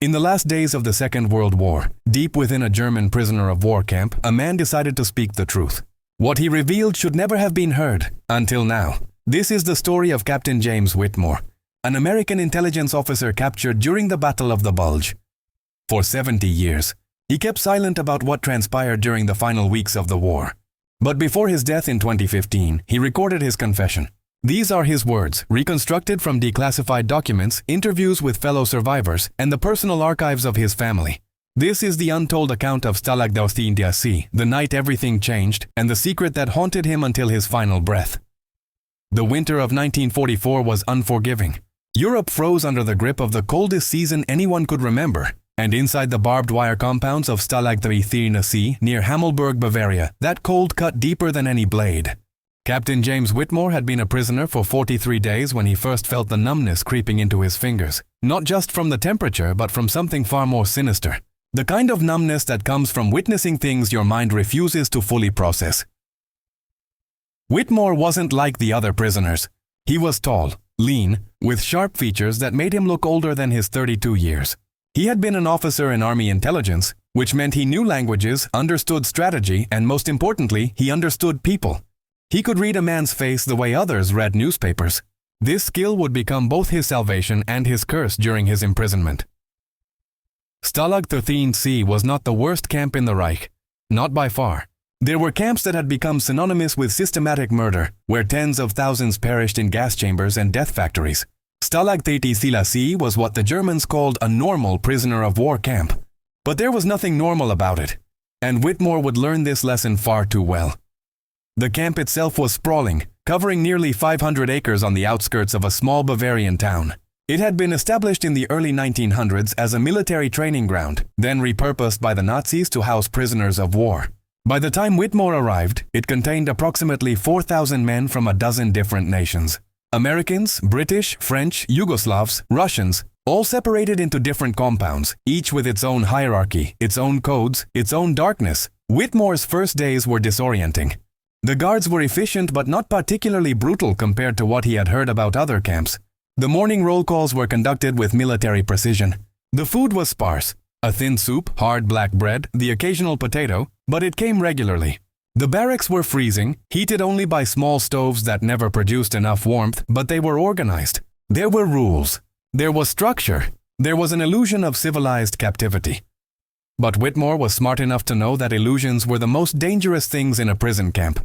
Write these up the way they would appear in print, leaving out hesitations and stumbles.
In the last days of the Second World War, deep within a German prisoner of war camp, a man decided to speak the truth. What he revealed should never have been heard, until now. This is the story of Captain James Whitmore, an American intelligence officer captured during the Battle of the Bulge. For 70 years, he kept silent about what transpired during the final weeks of the war. But before his death in 2015, he recorded his confession. These are his words, reconstructed from declassified documents, interviews with fellow survivors, and the personal archives of his family. This is the untold account of Stalag XIII-C, the night everything changed, and the secret that haunted him until his final breath. The winter of 1944 was unforgiving. Europe froze under the grip of the coldest season anyone could remember, and inside the barbed wire compounds of Stalag XIII-C near Hammelburg, Bavaria, that cold cut deeper than any blade. Captain James Whitmore had been a prisoner for 43 days when he first felt the numbness creeping into his fingers, not just from the temperature but from something far more sinister. The kind of numbness that comes from witnessing things your mind refuses to fully process. Whitmore wasn't like the other prisoners. He was tall, lean, with sharp features that made him look older than his 32 years. He had been an officer in Army intelligence, which meant he knew languages, understood strategy, and most importantly, he understood people. He could read a man's face the way others read newspapers. This skill would become both his salvation and his curse during his imprisonment. Stalag XIII-C was not the worst camp in the Reich. Not by far. There were camps that had become synonymous with systematic murder, where tens of thousands perished in gas chambers and death factories. Stalag XIII-C was what the Germans called a normal prisoner of war camp. But there was nothing normal about it. And Whitmore would learn this lesson far too well. The camp itself was sprawling, covering nearly 500 acres on the outskirts of a small Bavarian town. It had been established in the early 1900s as a military training ground, then repurposed by the Nazis to house prisoners of war. By the time Whitmore arrived, it contained approximately 4,000 men from a dozen different nations. Americans, British, French, Yugoslavs, Russians, all separated into different compounds, each with its own hierarchy, its own codes, its own darkness. Whitmore's first days were disorienting. The guards were efficient but not particularly brutal compared to what he had heard about other camps. The morning roll calls were conducted with military precision. The food was sparse. A thin soup, hard black bread, the occasional potato, but it came regularly. The barracks were freezing, heated only by small stoves that never produced enough warmth, but they were organized. There were rules. There was structure. There was an illusion of civilized captivity. But Whitmore was smart enough to know that illusions were the most dangerous things in a prison camp.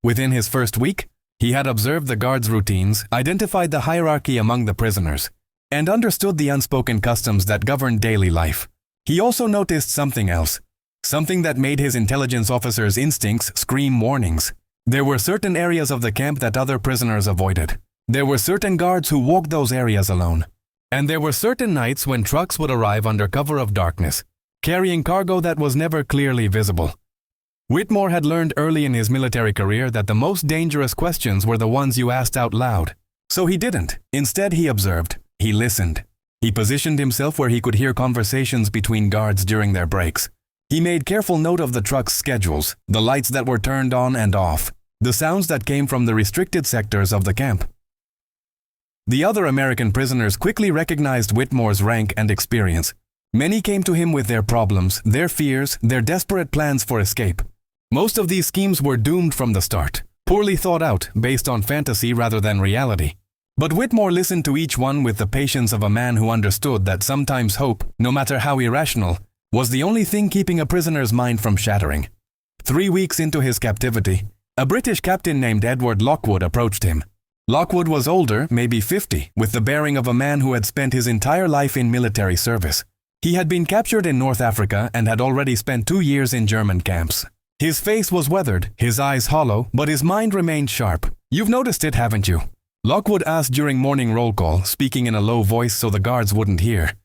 Within his first week, he had observed the guards' routines, identified the hierarchy among the prisoners, and understood the unspoken customs that governed daily life. He also noticed something else, something that made his intelligence officers' instincts scream warnings. There were certain areas of the camp that other prisoners avoided. There were certain guards who walked those areas alone. And there were certain nights when trucks would arrive under cover of darkness, carrying cargo that was never clearly visible. Whitmore had learned early in his military career that the most dangerous questions were the ones you asked out loud. So he didn't. Instead, he observed. He listened. He positioned himself where he could hear conversations between guards during their breaks. He made careful note of the truck's schedules, the lights that were turned on and off, the sounds that came from the restricted sectors of the camp. The other American prisoners quickly recognized Whitmore's rank and experience. Many came to him with their problems, their fears, their desperate plans for escape. Most of these schemes were doomed from the start, poorly thought out, based on fantasy rather than reality. But Whitmore listened to each one with the patience of a man who understood that sometimes hope, no matter how irrational, was the only thing keeping a prisoner's mind from shattering. 3 weeks into his captivity, a British captain named Edward Lockwood approached him. Lockwood was older, maybe 50, with the bearing of a man who had spent his entire life in military service. He had been captured in North Africa and had already spent 2 years in German camps. His face was weathered, his eyes hollow, but his mind remained sharp. "You've noticed it, haven't you?" Lockwood asked during morning roll call, speaking in a low voice so the guards wouldn't hear.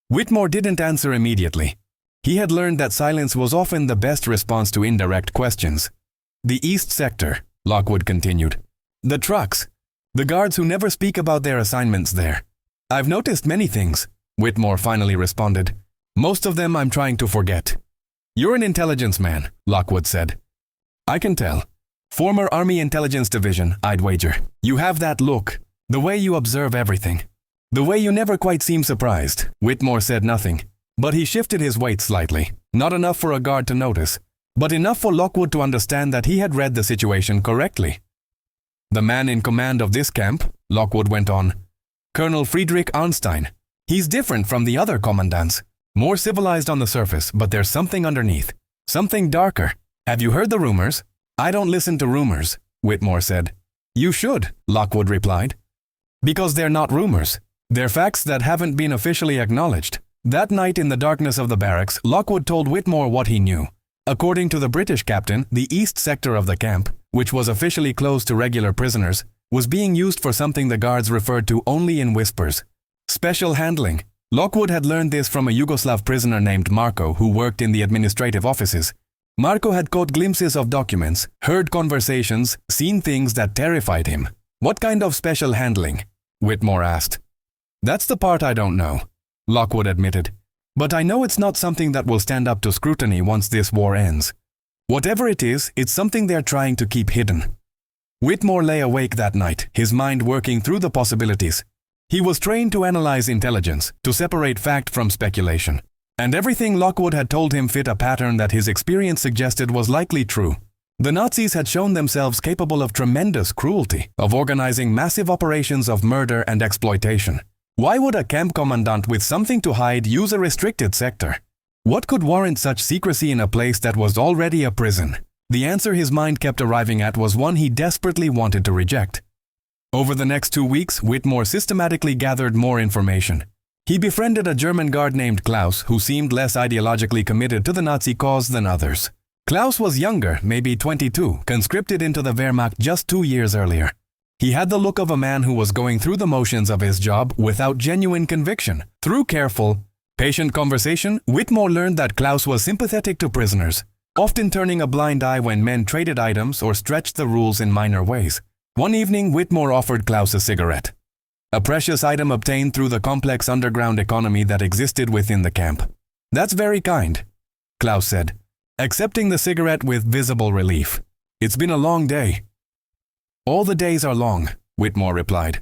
Whitmore didn't answer immediately. He had learned that silence was often the best response to indirect questions. "The East Sector," Lockwood continued. "The trucks. The guards who never speak about their assignments there. I've noticed many things," Whitmore finally responded. "Most of them I'm trying to forget." "You're an intelligence man," Lockwood said. "I can tell. Former Army Intelligence Division, I'd wager. You have that look, the way you observe everything. The way you never quite seem surprised. Whitmore said nothing, but he shifted his weight slightly. Not enough for a guard to notice, but enough for Lockwood to understand that he had read the situation correctly. The man in command of this camp, Lockwood went on, Colonel Friedrich Arnstein. He's different from the other commandants. More civilized on the surface, but there's something underneath. Something darker. Have you heard the rumors? I don't listen to rumors, Whitmore said. You should, Lockwood replied. Because they're not rumors. They're facts that haven't been officially acknowledged. That night in the darkness of the barracks, Lockwood told Whitmore what he knew. According to the British captain, the east sector of the camp, which was officially closed to regular prisoners, was being used for something the guards referred to only in whispers. Special handling. Lockwood had learned this from a Yugoslav prisoner named Marko who worked in the administrative offices. Marko had caught glimpses of documents, heard conversations, seen things that terrified him. What kind of special handling? Whitmore asked. That's the part I don't know, Lockwood admitted. But I know it's not something that will stand up to scrutiny once this war ends. Whatever it is, it's something they're trying to keep hidden. Whitmore lay awake that night, his mind working through the possibilities. He was trained to analyze intelligence, to separate fact from speculation. And everything Lockwood had told him fit a pattern that his experience suggested was likely true. The Nazis had shown themselves capable of tremendous cruelty, of organizing massive operations of murder and exploitation. Why would a camp commandant with something to hide use a restricted sector? What could warrant such secrecy in a place that was already a prison? The answer his mind kept arriving at was one he desperately wanted to reject. Over the next 2 weeks, Whitmore systematically gathered more information. He befriended a German guard named Klaus who seemed less ideologically committed to the Nazi cause than others. Klaus was younger, maybe 22, conscripted into the Wehrmacht just 2 years earlier. He had the look of a man who was going through the motions of his job without genuine conviction. Through careful, patient conversation, Whitmore learned that Klaus was sympathetic to prisoners, often turning a blind eye when men traded items or stretched the rules in minor ways. One evening, Whitmore offered Klaus a cigarette, a precious item obtained through the complex underground economy that existed within the camp. That's very kind, Klaus said, accepting the cigarette with visible relief. It's been a long day. All the days are long, Whitmore replied,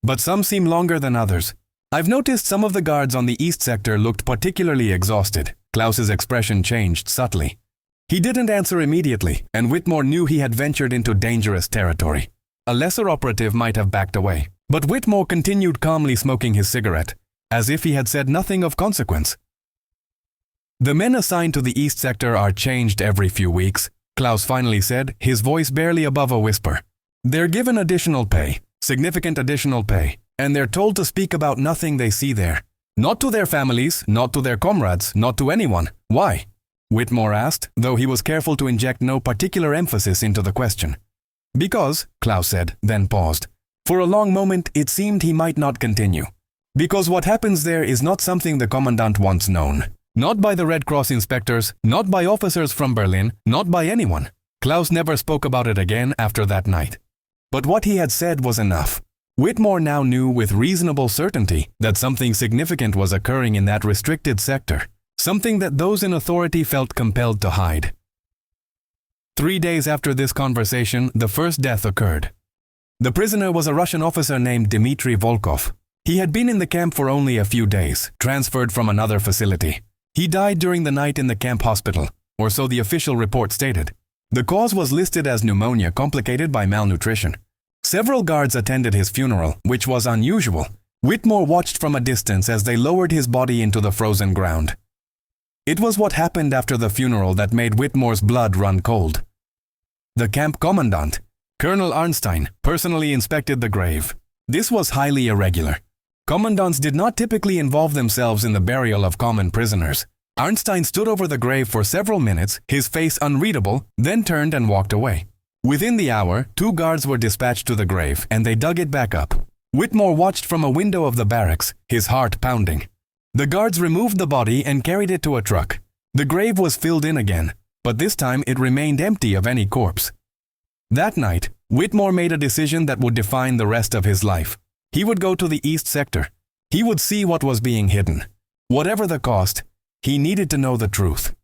but some seem longer than others. I've noticed some of the guards on the east sector looked particularly exhausted. Klaus's expression changed subtly. He didn't answer immediately, and Whitmore knew he had ventured into dangerous territory. A lesser operative might have backed away, but Whitmore continued calmly smoking his cigarette, as if he had said nothing of consequence. The men assigned to the east sector are changed every few weeks, Klaus finally said, his voice barely above a whisper. They're given additional pay, significant additional pay, and they're told to speak about nothing they see there. Not to their families, not to their comrades, not to anyone. Why? Whitmore asked, though he was careful to inject no particular emphasis into the question. Because, Klaus said, then paused. For a long moment, it seemed he might not continue. Because what happens there is not something the commandant wants known. Not by the Red Cross inspectors, not by officers from Berlin, not by anyone. Klaus never spoke about it again after that night. But what he had said was enough. Whitmore now knew with reasonable certainty that something significant was occurring in that restricted sector, something that those in authority felt compelled to hide. 3 days after this conversation, the first death occurred. The prisoner was a Russian officer named Dmitry Volkov. He had been in the camp for only a few days, transferred from another facility. He died during the night in the camp hospital, or so the official report stated. The cause was listed as pneumonia complicated by malnutrition. Several guards attended his funeral, which was unusual. Whitmore watched from a distance as they lowered his body into the frozen ground. It was what happened after the funeral that made Whitmore's blood run cold. The camp commandant, Colonel Arnstein, personally inspected the grave. This was highly irregular. Commandants did not typically involve themselves in the burial of common prisoners. Arnstein stood over the grave for several minutes, his face unreadable, then turned and walked away. Within the hour, 2 guards were dispatched to the grave, and they dug it back up. Whitmore watched from a window of the barracks, his heart pounding. The guards removed the body and carried it to a truck. The grave was filled in again, but this time it remained empty of any corpse. That night, Whitmore made a decision that would define the rest of his life. He would go to the east sector. He would see what was being hidden. Whatever the cost, he needed to know the truth.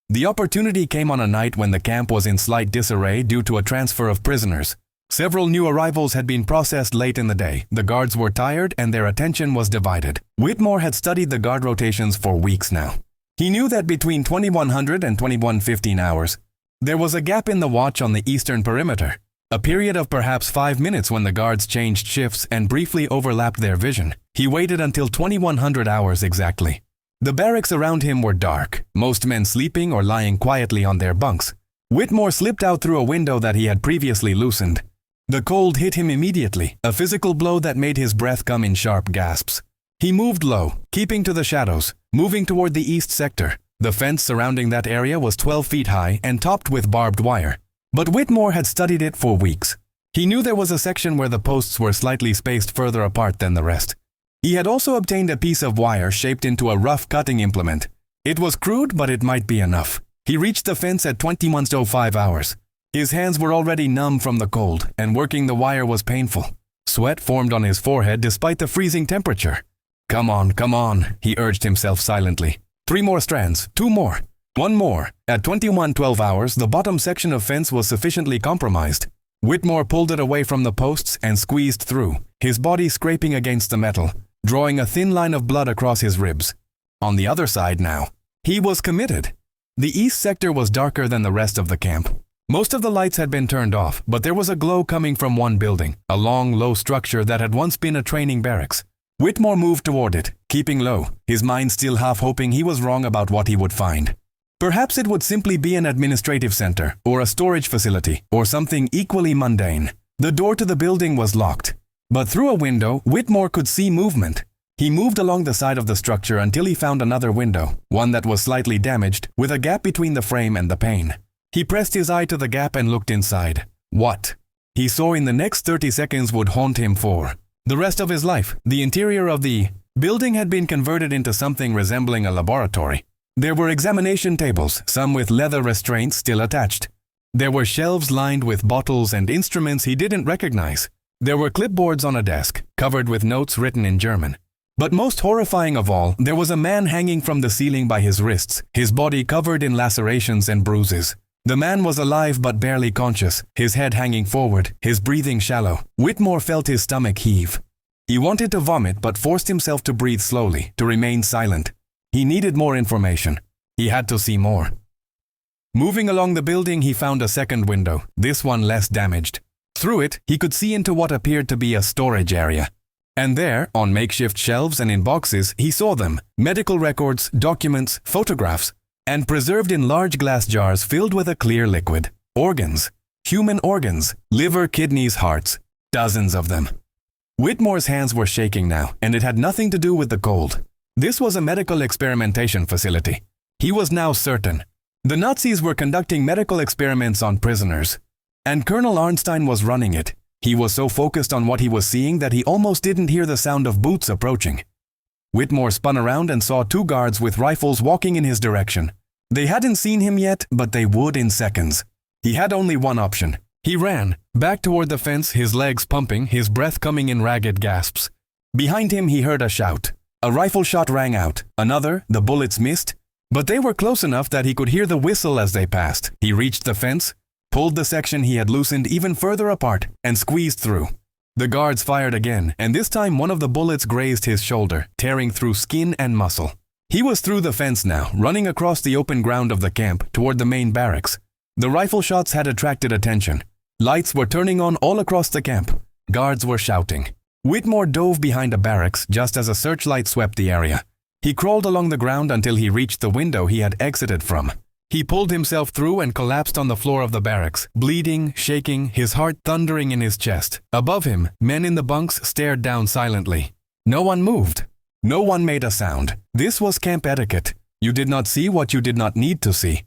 The opportunity came on a night when the camp was in slight disarray due to a transfer of prisoners. Several new arrivals had been processed late in the day. The guards were tired and their attention was divided. Whitmore had studied the guard rotations for weeks now. He knew that between 2100 and 2115 hours, there was a gap in the watch on the eastern perimeter, a period of perhaps 5 minutes when the guards changed shifts and briefly overlapped their vision. He waited until 2100 hours exactly. The barracks around him were dark, most men sleeping or lying quietly on their bunks. Whitmore slipped out through a window that he had previously loosened. The cold hit him immediately, a physical blow that made his breath come in sharp gasps. He moved low, keeping to the shadows, moving toward the east sector. The fence surrounding that area was 12 feet high and topped with barbed wire. But Whitmore had studied it for weeks. He knew there was a section where the posts were slightly spaced further apart than the rest. He had also obtained a piece of wire shaped into a rough cutting implement. It was crude, but it might be enough. He reached the fence at 21:05 hours. His hands were already numb from the cold, and working the wire was painful. Sweat formed on his forehead despite the freezing temperature. Come on, he urged himself silently. 3 more strands, 2 more, 1 more. At 21:12 hours, the bottom section of fence was sufficiently compromised. Whitmore pulled it away from the posts and squeezed through, his body scraping against the metal, drawing a thin line of blood across his ribs. On the other side now, he was committed. The east sector was darker than the rest of the camp. Most of the lights had been turned off, but there was a glow coming from one building, a long, low structure that had once been a training barracks. Whitmore moved toward it, keeping low, his mind still half hoping he was wrong about what he would find. Perhaps it would simply be an administrative center, or a storage facility, or something equally mundane. The door to the building was locked, but through a window, Whitmore could see movement. He moved along the side of the structure until he found another window, one that was slightly damaged, with a gap between the frame and the pane. He pressed his eye to the gap and looked inside. What he saw in the next 30 seconds would haunt him for the rest of his life. The interior of the building had been converted into something resembling a laboratory. There were examination tables, some with leather restraints still attached. There were shelves lined with bottles and instruments he didn't recognize. There were clipboards on a desk, covered with notes written in German. But most horrifying of all, there was a man hanging from the ceiling by his wrists, his body covered in lacerations and bruises. The man was alive but barely conscious, his head hanging forward, his breathing shallow. Whitmore felt his stomach heave. He wanted to vomit but forced himself to breathe slowly, to remain silent. He needed more information. He had to see more. Moving along the building, he found a second window, this one less damaged. Through it, he could see into what appeared to be a storage area. And there, on makeshift shelves and in boxes, he saw them, medical records, documents, photographs, and preserved in large glass jars filled with a clear liquid. Organs. Human organs. Liver, kidneys, hearts. Dozens of them. Whitmore's hands were shaking now, and it had nothing to do with the cold. This was a medical experimentation facility. He was now certain. The Nazis were conducting medical experiments on prisoners. And Colonel Arnstein was running it. He was so focused on what he was seeing that he almost didn't hear the sound of boots approaching. Whitmore spun around and saw 2 guards with rifles walking in his direction. They hadn't seen him yet, but they would in seconds. He had only one option. He ran, back toward the fence, his legs pumping, his breath coming in ragged gasps. Behind him he heard a shout. A rifle shot rang out. Another, the bullets missed, but they were close enough that he could hear the whistle as they passed. He reached the fence, pulled the section he had loosened even further apart, and squeezed through. The guards fired again, and this time one of the bullets grazed his shoulder, tearing through skin and muscle. He was through the fence now, running across the open ground of the camp toward the main barracks. The rifle shots had attracted attention. Lights were turning on all across the camp. Guards were shouting. Whitmore dove behind a barracks just as a searchlight swept the area. He crawled along the ground until he reached the window he had exited from. He pulled himself through and collapsed on the floor of the barracks, bleeding, shaking, his heart thundering in his chest. Above him, men in the bunks stared down silently. No one moved. No one made a sound. This was camp etiquette. You did not see what you did not need to see.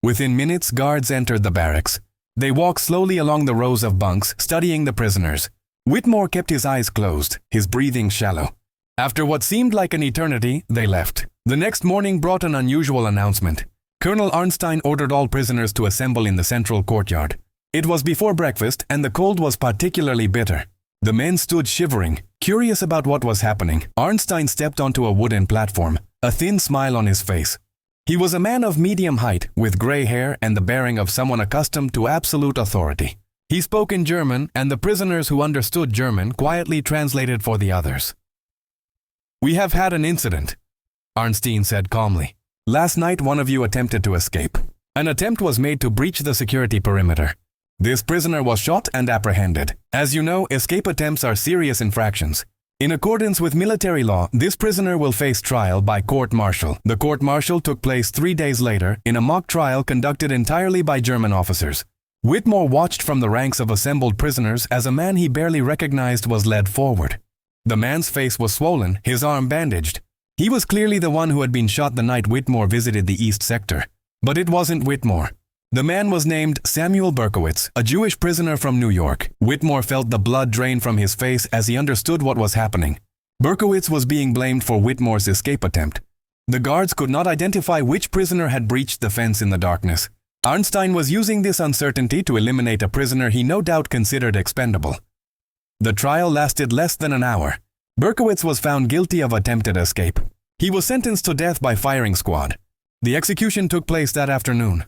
Within minutes, guards entered the barracks. They walked slowly along the rows of bunks, studying the prisoners. Whitmore kept his eyes closed, his breathing shallow. After what seemed like an eternity, they left. The next morning brought an unusual announcement. Colonel Arnstein ordered all prisoners to assemble in the central courtyard. It was before breakfast, and the cold was particularly bitter. The men stood shivering, curious about what was happening. Arnstein stepped onto a wooden platform, a thin smile on his face. He was a man of medium height, with gray hair and the bearing of someone accustomed to absolute authority. He spoke in German, and the prisoners who understood German quietly translated for the others. "We have had an incident," Arnstein said calmly. "Last night one of you attempted to escape. An attempt was made to breach the security perimeter. This prisoner was shot and apprehended. As you know, escape attempts are serious infractions. In accordance with military law, this prisoner will face trial by court-martial. The court-martial took place 3 days later in a mock trial conducted entirely by German officers. Whitmore watched from the ranks of assembled prisoners as a man he barely recognized was led forward. The man's face was swollen, his arm bandaged. He was clearly the one who had been shot the night Whitmore visited the East Sector. But it wasn't Whitmore. The man was named Samuel Berkowitz, a Jewish prisoner from New York. Whitmore felt the blood drain from his face as he understood what was happening. Berkowitz was being blamed for Whitmore's escape attempt. The guards could not identify which prisoner had breached the fence in the darkness. Arnstein was using this uncertainty to eliminate a prisoner he no doubt considered expendable. The trial lasted less than an hour. Berkowitz was found guilty of attempted escape. He was sentenced to death by firing squad. The execution took place that afternoon.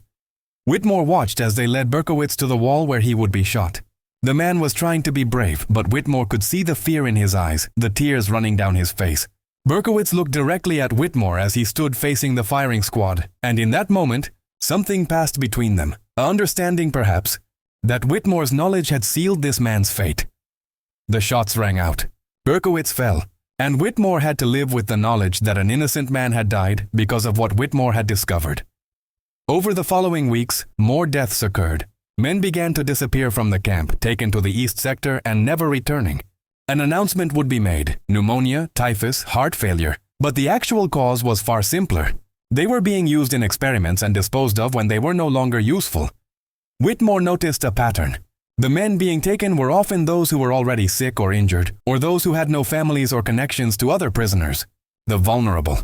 Whitmore watched as they led Berkowitz to the wall where he would be shot. The man was trying to be brave, but Whitmore could see the fear in his eyes, the tears running down his face. Berkowitz looked directly at Whitmore as he stood facing the firing squad, and in that moment, something passed between them, an understanding perhaps, that Whitmore's knowledge had sealed this man's fate. The shots rang out. Berkowitz fell, and Whitmore had to live with the knowledge that an innocent man had died because of what Whitmore had discovered. Over the following weeks, more deaths occurred. Men began to disappear from the camp, taken to the East Sector and never returning. An announcement would be made: pneumonia, typhus, heart failure. But the actual cause was far simpler. They were being used in experiments and disposed of when they were no longer useful. Whitmore noticed a pattern. The men being taken were often those who were already sick or injured, or those who had no families or connections to other prisoners. The vulnerable.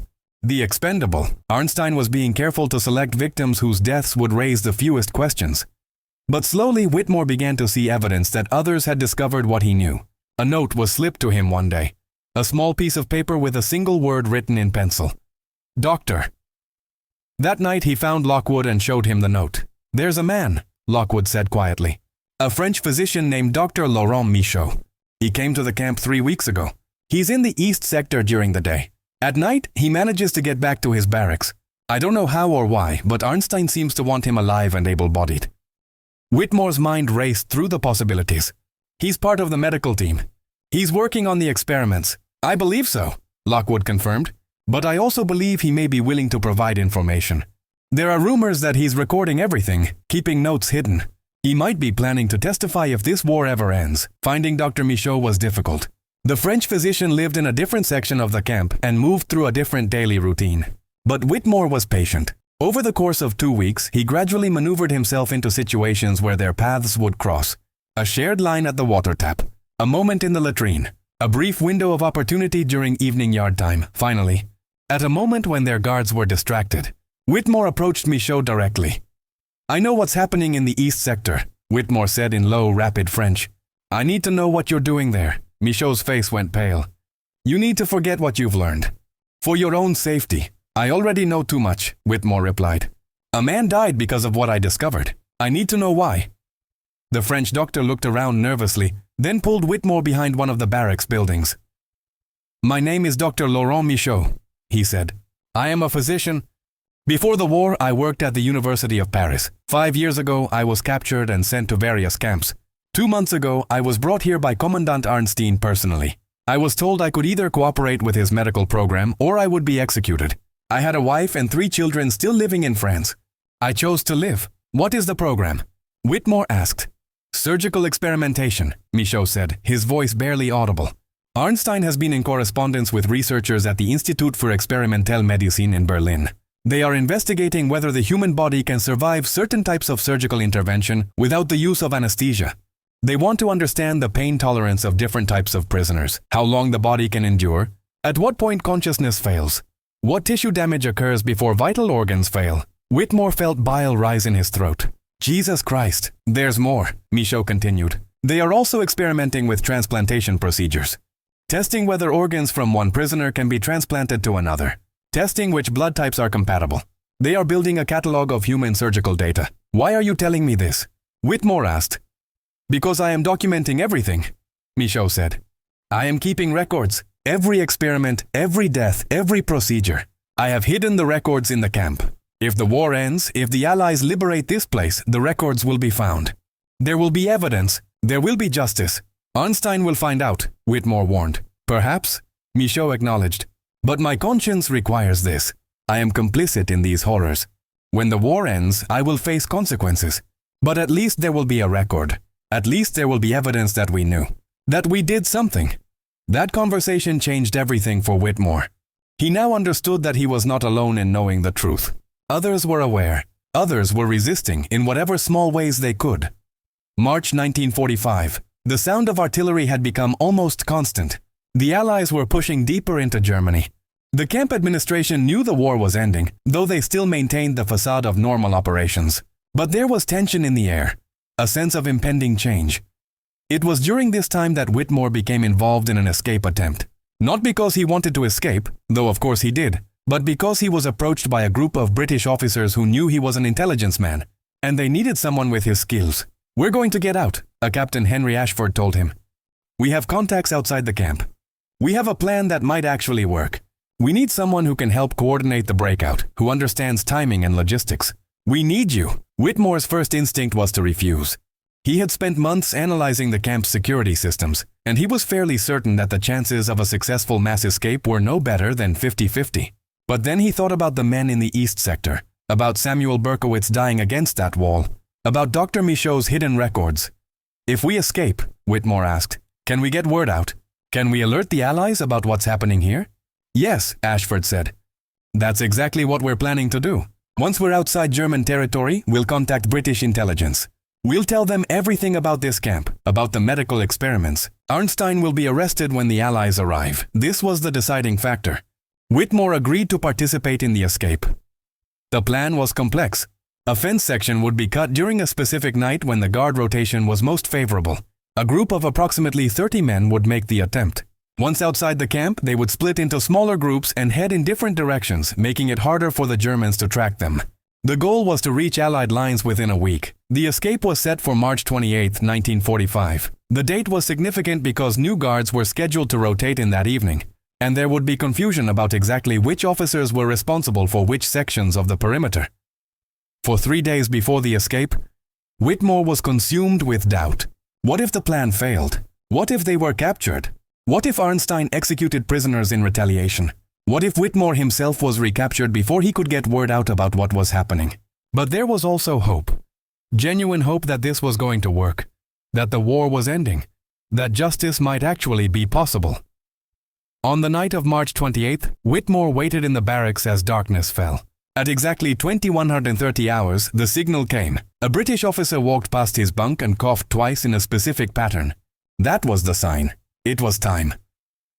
The expendable. Arnstein was being careful to select victims whose deaths would raise the fewest questions. But slowly Whitmore began to see evidence that others had discovered what he knew. A note was slipped to him one day. A small piece of paper with a single word written in pencil. Doctor. That night he found Lockwood and showed him the note. "There's a man," Lockwood said quietly. "A French physician named Dr. Laurent Michaud. He came to the camp 3 weeks ago. He's in the East Sector during the day. At night, he manages to get back to his barracks. I don't know how or why, but Arnstein seems to want him alive and able-bodied." Whitmore's mind raced through the possibilities. "He's part of the medical team. He's working on the experiments." "I believe so," Lockwood confirmed. "But I also believe he may be willing to provide information. There are rumors that he's recording everything, keeping notes hidden. He might be planning to testify if this war ever ends." Finding Dr. Michaud was difficult. The French physician lived in a different section of the camp and moved through a different daily routine. But Whitmore was patient. Over the course of 2 weeks, he gradually maneuvered himself into situations where their paths would cross. A shared line at the water tap, a moment in the latrine, a brief window of opportunity during evening yard time. Finally, at a moment when their guards were distracted, Whitmore approached Michaud directly. "I know what's happening in the East Sector," Whitmore said in low, rapid French. "I need to know what you're doing there." Michaud's face went pale. "You need to forget what you've learned. For your own safety." "I already know too much," Whitmore replied. "A man died because of what I discovered. I need to know why." The French doctor looked around nervously, then pulled Whitmore behind one of the barracks buildings. "My name is Dr. Laurent Michaud," he said. "I am a physician. Before the war, I worked at the University of Paris. 5 years ago, I was captured and sent to various camps. 2 months ago, I was brought here by Commandant Arnstein personally. I was told I could either cooperate with his medical program or I would be executed. I had a wife and 3 children still living in France. I chose to live. What is the program?" Whitmore asked. "Surgical experimentation," Michaud said, his voice barely audible. "Arnstein has been in correspondence with researchers at the Institut für Experimentelle Medizin in Berlin. They are investigating whether the human body can survive certain types of surgical intervention without the use of anesthesia. They want to understand the pain tolerance of different types of prisoners, how long the body can endure, at what point consciousness fails, what tissue damage occurs before vital organs fail." Whitmore felt bile rise in his throat. "Jesus Christ, there's more," Michaud continued. "They are also experimenting with transplantation procedures, testing whether organs from one prisoner can be transplanted to another, testing which blood types are compatible. They are building a catalog of human surgical data." "Why are you telling me this?" Whitmore asked. Because I am documenting everything, Michaud said. I am keeping records. Every experiment, every death, every procedure. I have hidden the records in the camp. If the war ends, if the Allies liberate this place, the records will be found. There will be evidence. There will be justice. Arnstein will find out, Whitmore warned. Perhaps, Michaud acknowledged. But my conscience requires this. I am complicit in these horrors. When the war ends, I will face consequences. But at least there will be a record. At least there will be evidence that we knew. That we did something. That conversation changed everything for Whitmore. He now understood that he was not alone in knowing the truth. Others were aware. Others were resisting in whatever small ways they could. March 1945. The sound of artillery had become almost constant. The Allies were pushing deeper into Germany. The camp administration knew the war was ending, though they still maintained the facade of normal operations. But there was tension in the air, a sense of impending change. It was during this time that Whitmore became involved in an escape attempt. Not because he wanted to escape, though of course he did, but because he was approached by a group of British officers who knew he was an intelligence man, and they needed someone with his skills. We're going to get out, a Captain Henry Ashford told him. We have contacts outside the camp. We have a plan that might actually work. We need someone who can help coordinate the breakout, who understands timing and logistics. We need you. Whitmore's first instinct was to refuse. He had spent months analyzing the camp's security systems, and he was fairly certain that the chances of a successful mass escape were no better than 50-50. But then he thought about the men in the East Sector, about Samuel Berkowitz dying against that wall, about Dr. Michaud's hidden records. If we escape, Whitmore asked, can we get word out? Can we alert the Allies about what's happening here? Yes, Ashford said. That's exactly what we're planning to do. Once we're outside German territory, we'll contact British intelligence. We'll tell them everything about this camp, about the medical experiments. Arnstein will be arrested when the Allies arrive. This was the deciding factor. Whitmore agreed to participate in the escape. The plan was complex. A fence section would be cut during a specific night when the guard rotation was most favorable. A group of approximately 30 men would make the attempt. Once outside the camp, they would split into smaller groups and head in different directions, making it harder for the Germans to track them. The goal was to reach Allied lines within a week. The escape was set for March 28, 1945. The date was significant because new guards were scheduled to rotate in that evening, and there would be confusion about exactly which officers were responsible for which sections of the perimeter. For 3 days before the escape, Whitmore was consumed with doubt. What if the plan failed? What if they were captured? What if Arnstein executed prisoners in retaliation? What if Whitmore himself was recaptured before he could get word out about what was happening? But there was also hope. Genuine hope that this was going to work, that the war was ending, that justice might actually be possible. On the night of March 28th, Whitmore waited in the barracks as darkness fell. At exactly 2130 hours, the signal came. A British officer walked past his bunk and coughed twice in a specific pattern. That was the sign. It was time.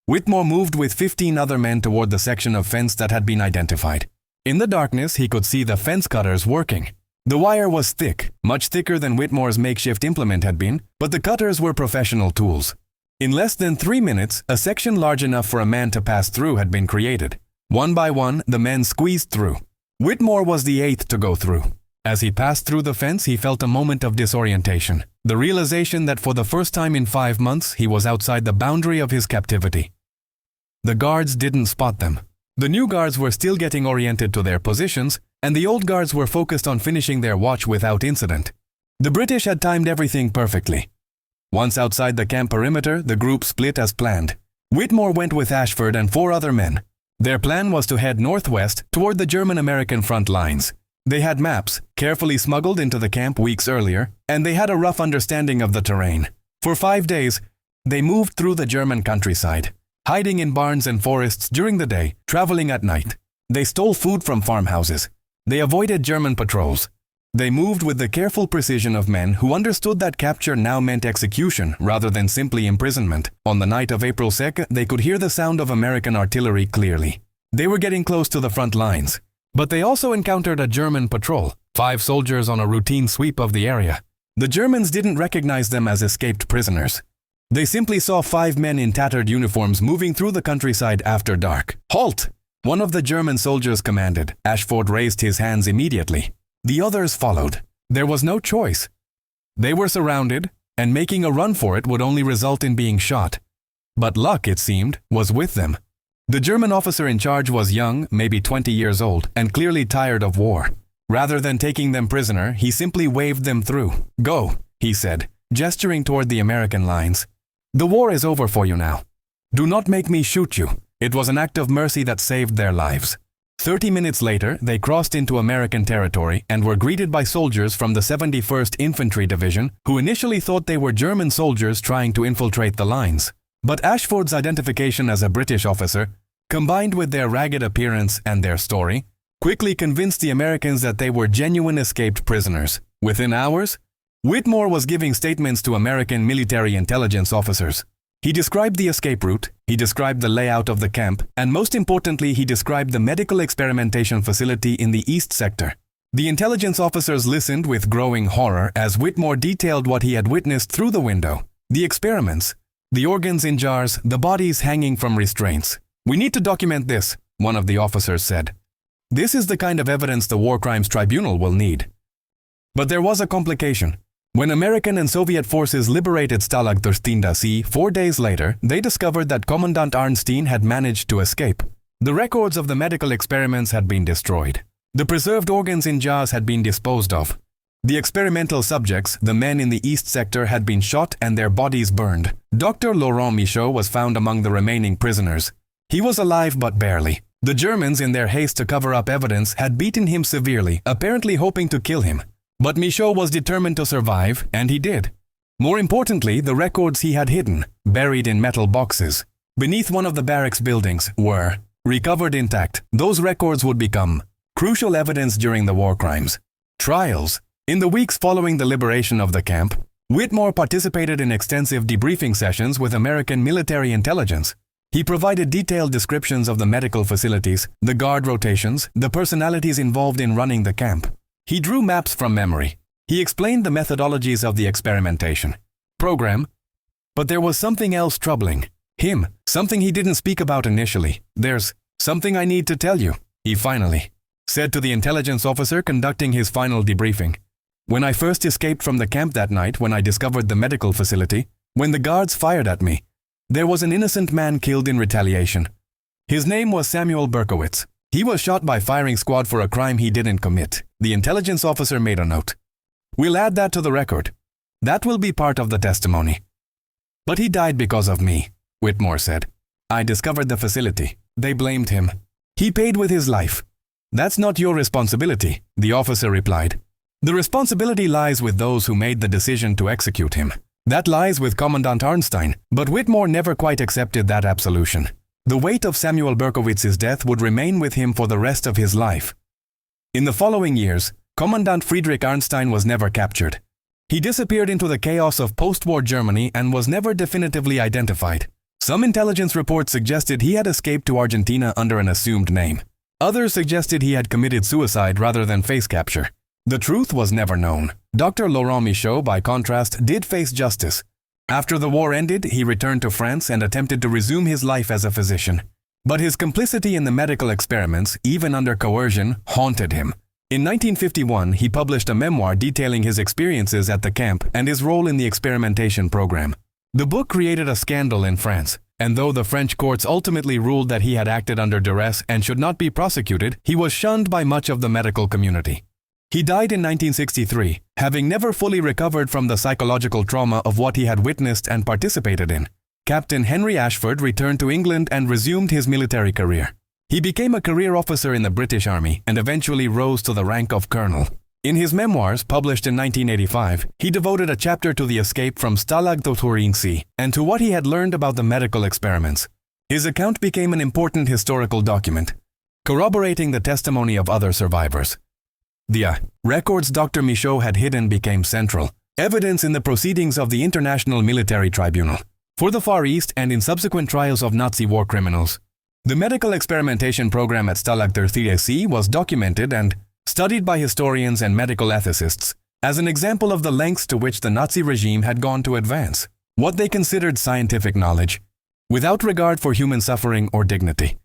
Whitmore moved with 15 other men toward the section of fence that had been identified. In the darkness, he could see the fence cutters working. The wire was thick, much thicker than Whitmore's makeshift implement had been, but the cutters were professional tools. In less than 3 minutes, a section large enough for a man to pass through had been created. One by one, the men squeezed through. Whitmore was the 8th to go through. As he passed through the fence, he felt a moment of disorientation, the realization that for the first time in 5 months, he was outside the boundary of his captivity. The guards didn't spot them. The new guards were still getting oriented to their positions, and the old guards were focused on finishing their watch without incident. The British had timed everything perfectly. Once outside the camp perimeter, the group split as planned. Whitmore went with Ashford and 4 other men. Their plan was to head northwest toward the German-American front lines. They had maps, carefully smuggled into the camp weeks earlier, and they had a rough understanding of the terrain. For 5 days, they moved through the German countryside, hiding in barns and forests during the day, traveling at night. They stole food from farmhouses. They avoided German patrols. They moved with the careful precision of men who understood that capture now meant execution rather than simply imprisonment. On the night of April 2nd, they could hear the sound of American artillery clearly. They were getting close to the front lines. But they also encountered a German patrol, 5 soldiers on a routine sweep of the area. The Germans didn't recognize them as escaped prisoners. They simply saw 5 men in tattered uniforms moving through the countryside after dark. "Halt!" one of the German soldiers commanded. Ashford raised his hands immediately. The others followed. There was no choice. They were surrounded, and making a run for it would only result in being shot. But luck, it seemed, was with them. The German officer in charge was young, maybe 20 years old, and clearly tired of war. Rather than taking them prisoner, he simply waved them through. "Go," he said, gesturing toward the American lines. "The war is over for you now. Do not make me shoot you." It was an act of mercy that saved their lives. 30 minutes later, they crossed into American territory and were greeted by soldiers from the 71st Infantry Division, who initially thought they were German soldiers trying to infiltrate the lines. But Ashford's identification as a British officer, combined with their ragged appearance and their story, quickly convinced the Americans that they were genuine escaped prisoners. Within hours, Whitmore was giving statements to American military intelligence officers. He described the escape route, he described the layout of the camp, and most importantly, he described the medical experimentation facility in the East Sector. The intelligence officers listened with growing horror as Whitmore detailed what he had witnessed through the window. The experiments, the organs in jars, the bodies hanging from restraints. "We need to document this," one of the officers said. "This is the kind of evidence the War Crimes Tribunal will need." But there was a complication. When American and Soviet forces liberated Stalag XIII-C 4 days later, they discovered that Commandant Arnstein had managed to escape. The records of the medical experiments had been destroyed. The preserved organs in jars had been disposed of. The experimental subjects, the men in the East Sector, had been shot and their bodies burned. Dr. Laurent Michaud was found among the remaining prisoners. He was alive but barely. The Germans, in their haste to cover up evidence, had beaten him severely, apparently hoping to kill him. But Michaud was determined to survive, and he did. More importantly, the records he had hidden, buried in metal boxes, beneath one of the barracks buildings, were recovered intact. Those records would become crucial evidence during the war crimes. Trials. In the weeks following the liberation of the camp, Whitmore participated in extensive debriefing sessions with American military intelligence. He provided detailed descriptions of the medical facilities, the guard rotations, the personalities involved in running the camp. He drew maps from memory. He explained the methodologies of the experimentation program. But there was something else troubling him, something he didn't speak about initially. "There's something I need to tell you," he finally said to the intelligence officer conducting his final debriefing. "When I first escaped from the camp that night, when I discovered the medical facility, when the guards fired at me, there was an innocent man killed in retaliation. His name was Samuel Berkowitz. He was shot by firing squad for a crime he didn't commit." The intelligence officer made a note. "We'll add that to the record. That will be part of the testimony." "But he died because of me," Whitmore said. "I discovered the facility. They blamed him. He paid with his life." "That's not your responsibility," the officer replied. "The responsibility lies with those who made the decision to execute him. That lies with Commandant Arnstein." But Whitmore never quite accepted that absolution. The weight of Samuel Berkowitz's death would remain with him for the rest of his life. In the following years, Commandant Friedrich Arnstein was never captured. He disappeared into the chaos of post-war Germany and was never definitively identified. Some intelligence reports suggested he had escaped to Argentina under an assumed name. Others suggested he had committed suicide rather than face capture. The truth was never known. Dr. Laurent Michaud, by contrast, did face justice. After the war ended, he returned to France and attempted to resume his life as a physician. But his complicity in the medical experiments, even under coercion, haunted him. In 1951, he published a memoir detailing his experiences at the camp and his role in the experimentation program. The book created a scandal in France, and though the French courts ultimately ruled that he had acted under duress and should not be prosecuted, he was shunned by much of the medical community. He died in 1963, having never fully recovered from the psychological trauma of what he had witnessed and participated in. Captain Henry Ashford returned to England and resumed his military career. He became a career officer in the British Army and eventually rose to the rank of colonel. In his memoirs, published in 1985, he devoted a chapter to the escape from Stalag XIII-C and to what he had learned about the medical experiments. His account became an important historical document, corroborating the testimony of other survivors. The records Dr. Michaud had hidden became central evidence in the proceedings of the International Military Tribunal for the Far East and in subsequent trials of Nazi war criminals. The medical experimentation program at Stalag XIII-C was documented and studied by historians and medical ethicists as an example of the lengths to which the Nazi regime had gone to advance what they considered scientific knowledge, without regard for human suffering or dignity.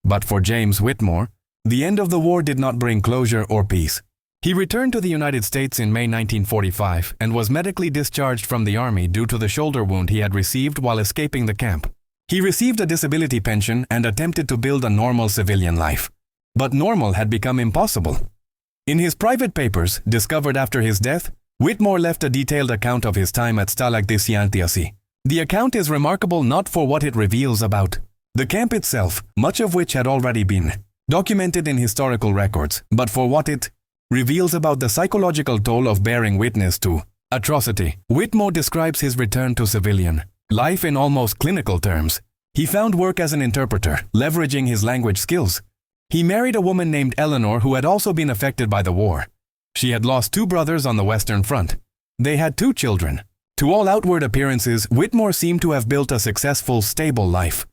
But for James Whitmore, the end of the war did not bring closure or peace. He returned to the United States in May 1945 and was medically discharged from the army due to the shoulder wound he had received while escaping the camp. He received a disability pension and attempted to build a normal civilian life. But normal had become impossible. In his private papers, discovered after his death, Whitmore left a detailed account of his time at Stalag XIII-C. The account is remarkable not for what it reveals about the camp itself, much of which had already been documented in historical records, but for what it reveals about the psychological toll of bearing witness to atrocity. Whitmore describes his return to civilian life in almost clinical terms. He found work as an interpreter, leveraging his language skills. He married a woman named Eleanor who had also been affected by the war. She had lost 2 brothers on the Western Front. They had 2 children. To all outward appearances, Whitmore seemed to have built a successful, stable life.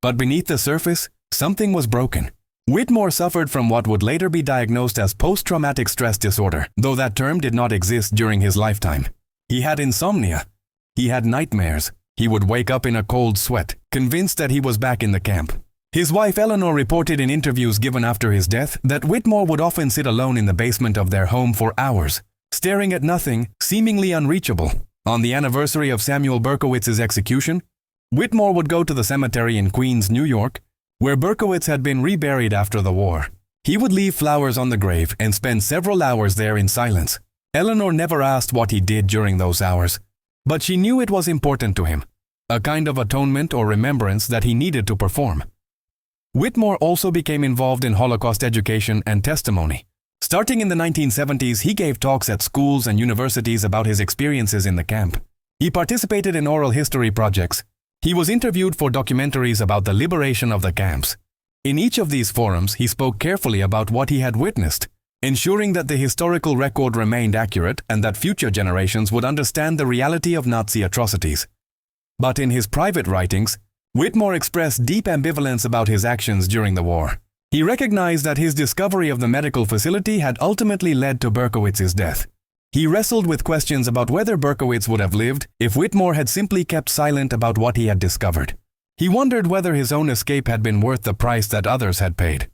But beneath the surface, something was broken. Whitmore suffered from what would later be diagnosed as post-traumatic stress disorder, though that term did not exist during his lifetime. He had insomnia. He had nightmares. He would wake up in a cold sweat, convinced that he was back in the camp. His wife Eleanor reported in interviews given after his death that Whitmore would often sit alone in the basement of their home for hours, staring at nothing, seemingly unreachable. On the anniversary of Samuel Berkowitz's execution, Whitmore would go to the cemetery in Queens, New York, where Berkowitz had been reburied after the war. He would leave flowers on the grave and spend several hours there in silence. Eleanor never asked what he did during those hours, but she knew it was important to him, a kind of atonement or remembrance that he needed to perform. Whitmore also became involved in Holocaust education and testimony. Starting in the 1970s, he gave talks at schools and universities about his experiences in the camp. He participated in oral history projects. He was interviewed for documentaries about the liberation of the camps. In each of these forums, he spoke carefully about what he had witnessed, ensuring that the historical record remained accurate and that future generations would understand the reality of Nazi atrocities. But in his private writings, Whitmore expressed deep ambivalence about his actions during the war. He recognized that his discovery of the medical facility had ultimately led to Berkowitz's death. He wrestled with questions about whether Berkowitz would have lived if Whitmore had simply kept silent about what he had discovered. He wondered whether his own escape had been worth the price that others had paid.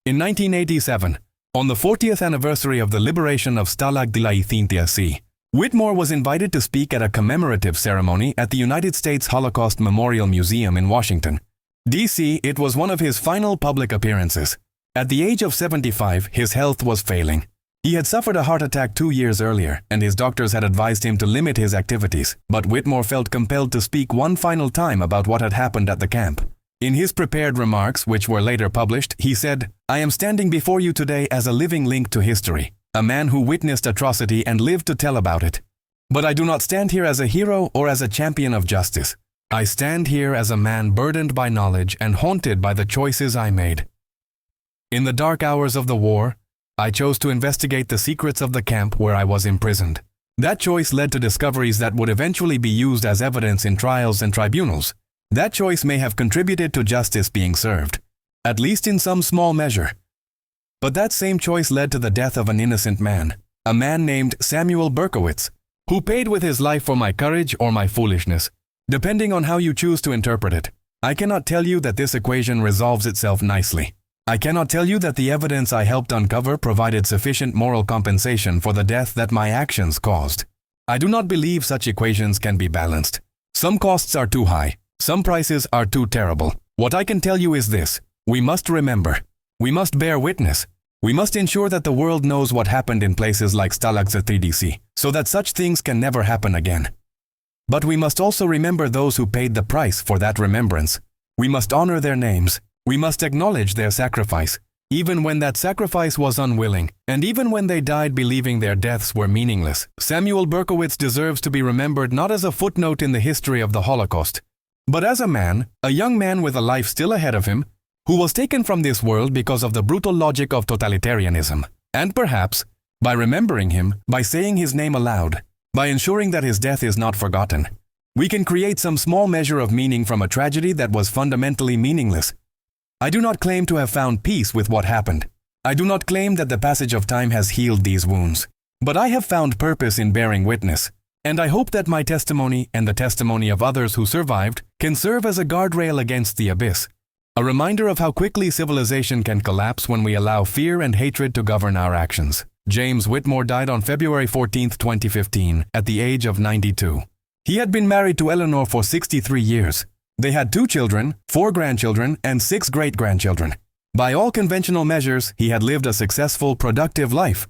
In 1987, on the 40th anniversary of the liberation of Stalag XIII-C, Whitmore was invited to speak at a commemorative ceremony at the United States Holocaust Memorial Museum in Washington, D.C. It was one of his final public appearances. At the age of 75, his health was failing. He had suffered a heart attack 2 years earlier, and his doctors had advised him to limit his activities, but Whitmore felt compelled to speak one final time about what had happened at the camp. In his prepared remarks, which were later published, he said, "I am standing before you today as a living link to history, a man who witnessed atrocity and lived to tell about it. But I do not stand here as a hero or as a champion of justice. I stand here as a man burdened by knowledge and haunted by the choices I made. In the dark hours of the war, I chose to investigate the secrets of the camp where I was imprisoned. That choice led to discoveries that would eventually be used as evidence in trials and tribunals. That choice may have contributed to justice being served, at least in some small measure. But that same choice led to the death of an innocent man, a man named Samuel Berkowitz, who paid with his life for my courage or my foolishness, depending on how you choose to interpret it. I cannot tell you that this equation resolves itself nicely. I cannot tell you that the evidence I helped uncover provided sufficient moral compensation for the death that my actions caused. I do not believe such equations can be balanced. Some costs are too high. Some prices are too terrible. What I can tell you is this: we must remember. We must bear witness. We must ensure that the world knows what happened in places like Stalag XIII-C, so that such things can never happen again. But we must also remember those who paid the price for that remembrance. We must honor their names. We must acknowledge their sacrifice, even when that sacrifice was unwilling, and even when they died believing their deaths were meaningless. Samuel Berkowitz deserves to be remembered not as a footnote in the history of the Holocaust, but as a man, a young man with a life still ahead of him, who was taken from this world because of the brutal logic of totalitarianism. And perhaps, by remembering him, by saying his name aloud, by ensuring that his death is not forgotten, we can create some small measure of meaning from a tragedy that was fundamentally meaningless. I do not claim to have found peace with what happened. I do not claim that the passage of time has healed these wounds. But I have found purpose in bearing witness, and I hope that my testimony and the testimony of others who survived can serve as a guardrail against the abyss, a reminder of how quickly civilization can collapse when we allow fear and hatred to govern our actions. James Whitmore died on February 14, 2015, at the age of 92. He had been married to Eleanor for 63 years. They had 2 children, 4 grandchildren, and 6 great-grandchildren. By all conventional measures, he had lived a successful, productive life.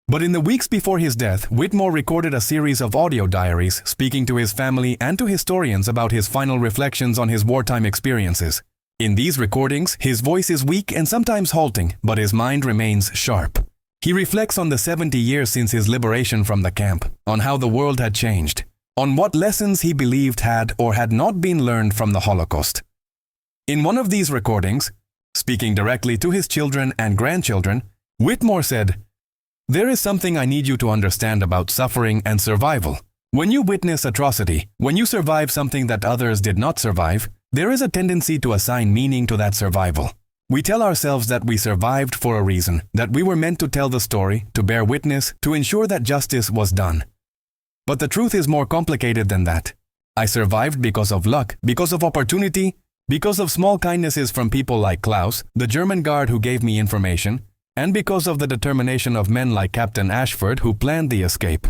But in the weeks before his death, Whitmore recorded a series of audio diaries speaking to his family and to historians about his final reflections on his wartime experiences. In these recordings, his voice is weak and sometimes halting, but his mind remains sharp. He reflects on the 70 years since his liberation from the camp, on how the world had changed, on what lessons he believed had or had not been learned from the Holocaust. In one of these recordings, speaking directly to his children and grandchildren, Whitmore said, "There is something I need you to understand about suffering and survival. When you witness atrocity, when you survive something that others did not survive, there is a tendency to assign meaning to that survival. We tell ourselves that we survived for a reason, that we were meant to tell the story, to bear witness, to ensure that justice was done. But the truth is more complicated than that. I survived because of luck, because of opportunity, because of small kindnesses from people like Klaus, the German guard who gave me information, and because of the determination of men like Captain Ashford who planned the escape.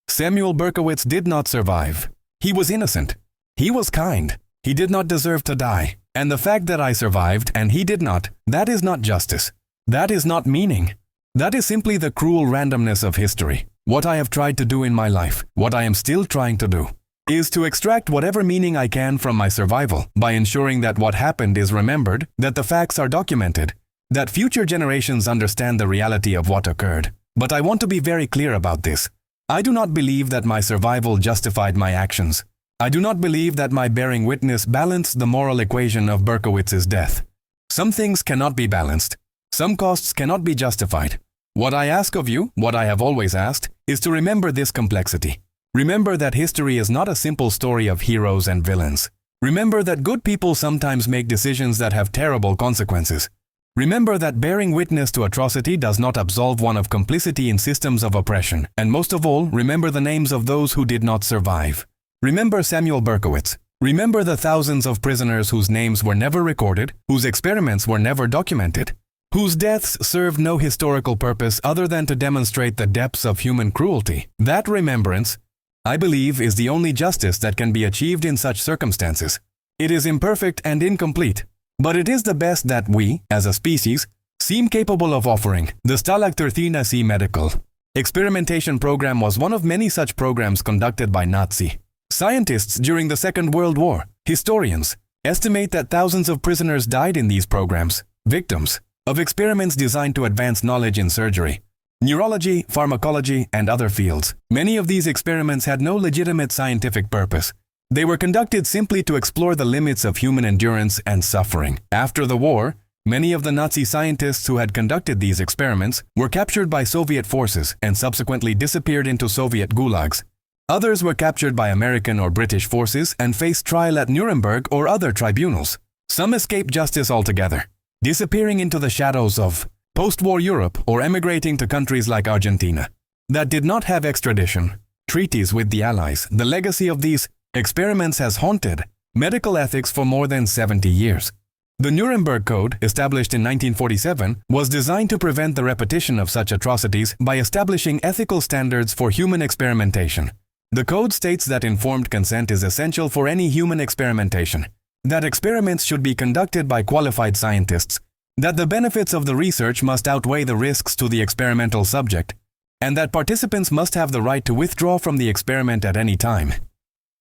Samuel Berkowitz did not survive. He was innocent. He was kind. He did not deserve to die. And the fact that I survived and he did not, that is not justice. That is not meaning. That is simply the cruel randomness of history. What I have tried to do in my life, what I am still trying to do, is to extract whatever meaning I can from my survival by ensuring that what happened is remembered, that the facts are documented, that future generations understand the reality of what occurred. But I want to be very clear about this. I do not believe that my survival justified my actions. I do not believe that my bearing witness balanced the moral equation of Berkowitz's death. Some things cannot be balanced. Some costs cannot be justified. What I ask of you, what I have always asked, is to remember this complexity. Remember that history is not a simple story of heroes and villains. Remember that good people sometimes make decisions that have terrible consequences. Remember that bearing witness to atrocity does not absolve one of complicity in systems of oppression. And most of all, remember the names of those who did not survive. Remember Samuel Berkowitz. Remember the thousands of prisoners whose names were never recorded, whose experiments were never documented, whose deaths served no historical purpose other than to demonstrate the depths of human cruelty. That remembrance, I believe, is the only justice that can be achieved in such circumstances. It is imperfect and incomplete, but it is the best that we, as a species, seem capable of offering. The Stalag XIII-C medical experimentation program was one of many such programs conducted by Nazi scientists during the Second World War. Historians estimate that thousands of prisoners died in these programs, victims of experiments designed to advance knowledge in surgery, neurology, pharmacology, and other fields. Many of these experiments had no legitimate scientific purpose. They were conducted simply to explore the limits of human endurance and suffering. After the war, many of the Nazi scientists who had conducted these experiments were captured by Soviet forces and subsequently disappeared into Soviet gulags. Others were captured by American or British forces and faced trial at Nuremberg or other tribunals. Some escaped justice altogether, disappearing into the shadows of post-war Europe or emigrating to countries like Argentina that did not have extradition treaties with the Allies. The legacy of these experiments has haunted medical ethics for more than 70 years. The Nuremberg Code, established in 1947, was designed to prevent the repetition of such atrocities by establishing ethical standards for human experimentation. The code states that informed consent is essential for any human experimentation, that experiments should be conducted by qualified scientists, that the benefits of the research must outweigh the risks to the experimental subject, and that participants must have the right to withdraw from the experiment at any time.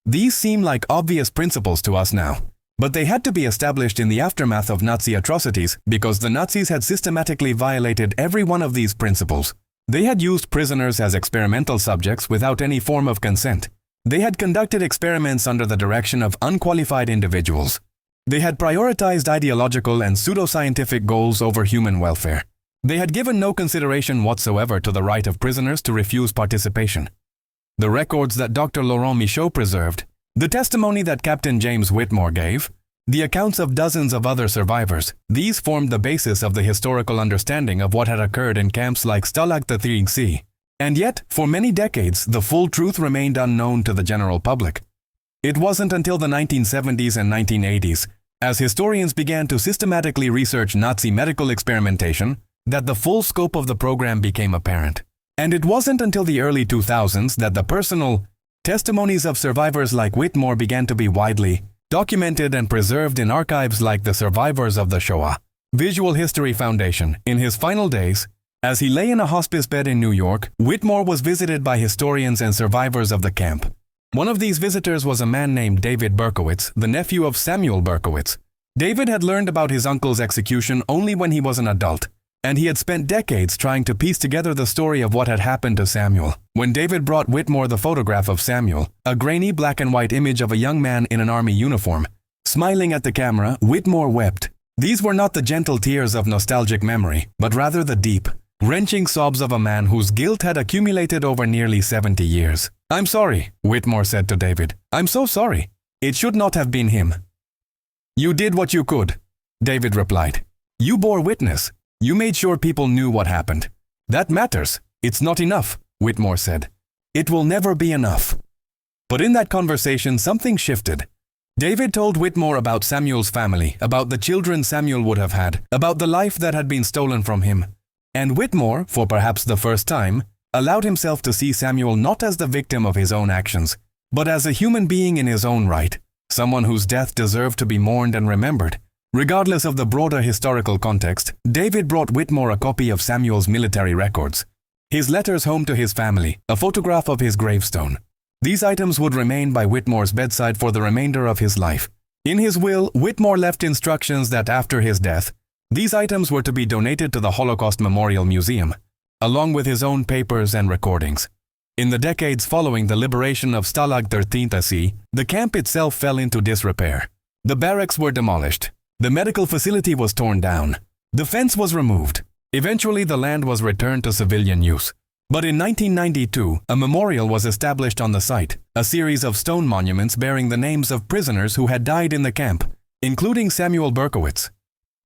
These seem like obvious principles to us now, but they had to be established in the aftermath of Nazi atrocities because the Nazis had systematically violated every one of these principles. They had used prisoners as experimental subjects without any form of consent. They had conducted experiments under the direction of unqualified individuals. They had prioritized ideological and pseudoscientific goals over human welfare. They had given no consideration whatsoever to the right of prisoners to refuse participation. The records that Dr. Laurent Michaud preserved, the testimony that Captain James Whitmore gave, the accounts of dozens of other survivors, these formed the basis of the historical understanding of what had occurred in camps like Stalag XIII-C. And yet, for many decades, the full truth remained unknown to the general public. It wasn't until the 1970s and 1980s, as historians began to systematically research Nazi medical experimentation, that the full scope of the program became apparent. And it wasn't until the early 2000s that the personal testimonies of survivors like Whitmore began to be widely documented and preserved in archives like the Survivors of the Shoah Visual History Foundation. In his final days, as he lay in a hospice bed in New York, Whitmore was visited by historians and survivors of the camp. One of these visitors was a man named David Berkowitz, the nephew of Samuel Berkowitz. David had learned about his uncle's execution only when he was an adult, and he had spent decades trying to piece together the story of what had happened to Samuel. When David brought Whitmore the photograph of Samuel, a grainy black and white image of a young man in an army uniform, smiling at the camera, Whitmore wept. These were not the gentle tears of nostalgic memory, but rather the deep, wrenching sobs of a man whose guilt had accumulated over nearly 70 years. "I'm sorry," Whitmore said to David. "I'm so sorry. It should not have been him." "You did what you could," David replied. "You bore witness. You made sure people knew what happened. That matters. It's not enough," Whitmore said. "It will never be enough." But in that conversation, something shifted. David told Whitmore about Samuel's family, about the children Samuel would have had, about the life that had been stolen from him. And Whitmore, for perhaps the first time, allowed himself to see Samuel not as the victim of his own actions, but as a human being in his own right, someone whose death deserved to be mourned and remembered. Regardless of the broader historical context, David brought Whitmore a copy of Samuel's military records, his letters home to his family, a photograph of his gravestone. These items would remain by Whitmore's bedside for the remainder of his life. In his will, Whitmore left instructions that after his death, these items were to be donated to the Holocaust Memorial Museum, along with his own papers and recordings. In the decades following the liberation of Stalag XIII-C, the camp itself fell into disrepair. The barracks were demolished. The medical facility was torn down. The fence was removed. Eventually, the land was returned to civilian use. But in 1992, a memorial was established on the site, a series of stone monuments bearing the names of prisoners who had died in the camp, including Samuel Berkowitz.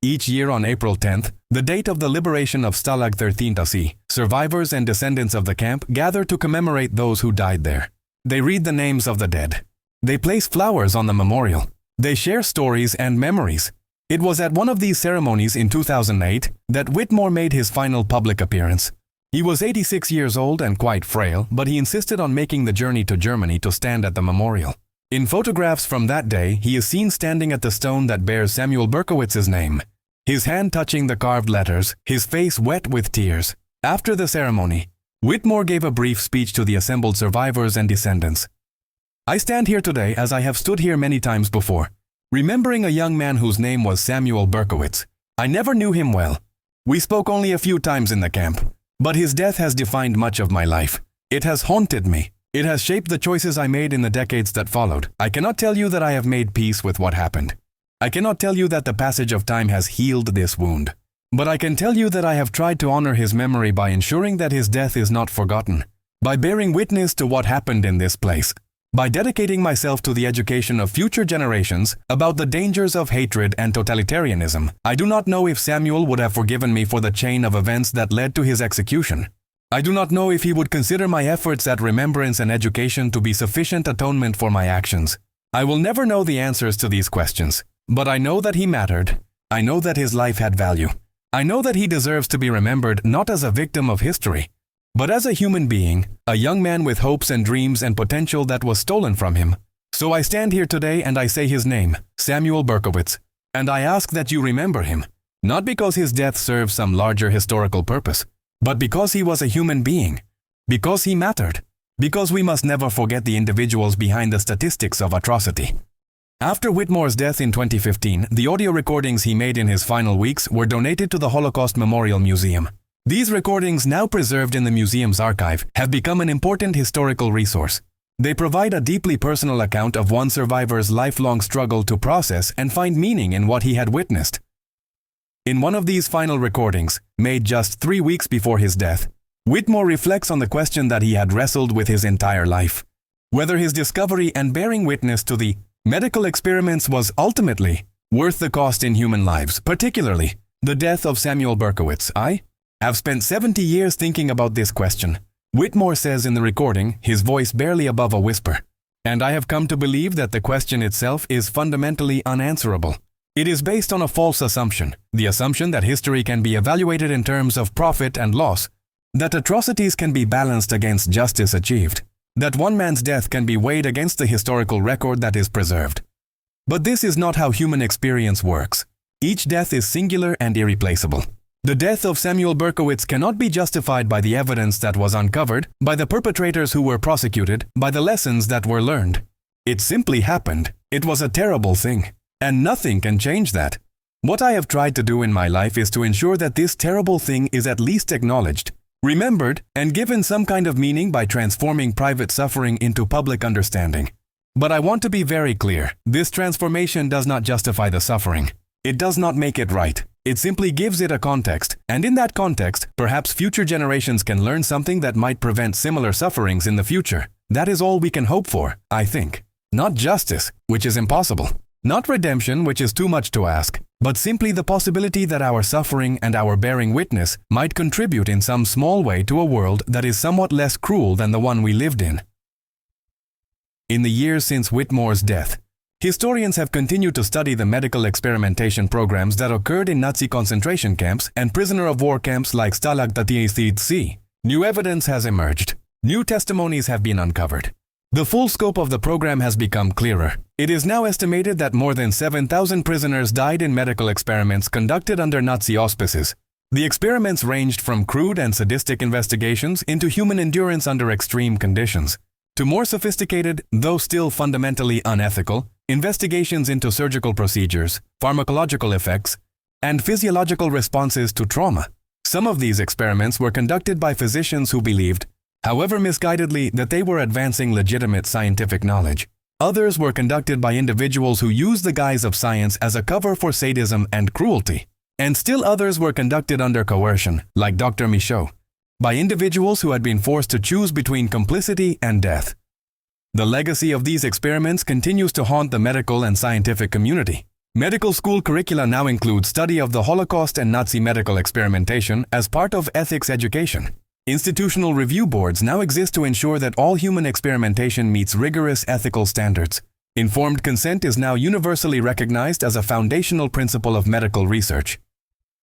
Each year on April 10th, the date of the liberation of Stalag XIII-C, survivors and descendants of the camp gather to commemorate those who died there. They read the names of the dead. They place flowers on the memorial. They share stories and memories. It was at one of these ceremonies in 2008 that Whitmore made his final public appearance. He was 86 years old and quite frail, but he insisted on making the journey to Germany to stand at the memorial. In photographs from that day, he is seen standing at the stone that bears Samuel Berkowitz's name, his hand touching the carved letters, his face wet with tears. After the ceremony, Whitmore gave a brief speech to the assembled survivors and descendants. "I stand here today as I have stood here many times before, remembering a young man whose name was Samuel Berkowitz. I never knew him well. We spoke only a few times in the camp, but his death has defined much of my life. It has haunted me. It has shaped the choices I made in the decades that followed. I cannot tell you that I have made peace with what happened. I cannot tell you that the passage of time has healed this wound. But I can tell you that I have tried to honor his memory by ensuring that his death is not forgotten, by bearing witness to what happened in this place, by dedicating myself to the education of future generations about the dangers of hatred and totalitarianism. I do not know if Samuel would have forgiven me for the chain of events that led to his execution. I do not know if he would consider my efforts at remembrance and education to be sufficient atonement for my actions. I will never know the answers to these questions, but I know that he mattered. I know that his life had value. I know that he deserves to be remembered not as a victim of history, but as a human being, a young man with hopes and dreams and potential that was stolen from him. So I stand here today and I say his name, Samuel Berkowitz, and I ask that you remember him, not because his death serves some larger historical purpose, but because he was a human being, because he mattered, because we must never forget the individuals behind the statistics of atrocity. After Whitmore's death in 2015, the audio recordings he made in his final weeks were donated to the Holocaust Memorial Museum. These recordings, now preserved in the museum's archive, have become an important historical resource. They provide a deeply personal account of one survivor's lifelong struggle to process and find meaning in what he had witnessed. In one of these final recordings, made just 3 weeks before his death, Whitmore reflects on the question that he had wrestled with his entire life: whether his discovery and bearing witness to the medical experiments was ultimately worth the cost in human lives, particularly the death of Samuel Berkowitz. "I have spent 70 years thinking about this question," Whitmore says in the recording, his voice barely above a whisper. "And I have come to believe that the question itself is fundamentally unanswerable. It is based on a false assumption, the assumption that history can be evaluated in terms of profit and loss, that atrocities can be balanced against justice achieved, that one man's death can be weighed against the historical record that is preserved. But this is not how human experience works. Each death is singular and irreplaceable. The death of Samuel Berkowitz cannot be justified by the evidence that was uncovered, by the perpetrators who were prosecuted, by the lessons that were learned. It simply happened. It was a terrible thing. And nothing can change that. What I have tried to do in my life is to ensure that this terrible thing is at least acknowledged, remembered, and given some kind of meaning by transforming private suffering into public understanding. But I want to be very clear, this transformation does not justify the suffering. It does not make it right. It simply gives it a context, and in that context, perhaps future generations can learn something that might prevent similar sufferings in the future. That is all we can hope for, I think. Not justice, which is impossible. Not redemption, which is too much to ask, but simply the possibility that our suffering and our bearing witness might contribute in some small way to a world that is somewhat less cruel than the one we lived in. In the years since Whitmore's death, historians have continued to study the medical experimentation programs that occurred in Nazi concentration camps and prisoner of war camps like Stalag XIII-C. New evidence has emerged. New testimonies have been uncovered. The full scope of the program has become clearer. It is now estimated that more than 7,000 prisoners died in medical experiments conducted under Nazi auspices. The experiments ranged from crude and sadistic investigations into human endurance under extreme conditions, to more sophisticated, though still fundamentally unethical, investigations into surgical procedures, pharmacological effects, and physiological responses to trauma. Some of these experiments were conducted by physicians who believed, however misguidedly, that they were advancing legitimate scientific knowledge. Others were conducted by individuals who used the guise of science as a cover for sadism and cruelty. And still others were conducted under coercion, like Dr. Michaud, by individuals who had been forced to choose between complicity and death. The legacy of these experiments continues to haunt the medical and scientific community. Medical school curricula now include study of the Holocaust and Nazi medical experimentation as part of ethics education. Institutional review boards now exist to ensure that all human experimentation meets rigorous ethical standards. Informed consent is now universally recognized as a foundational principle of medical research.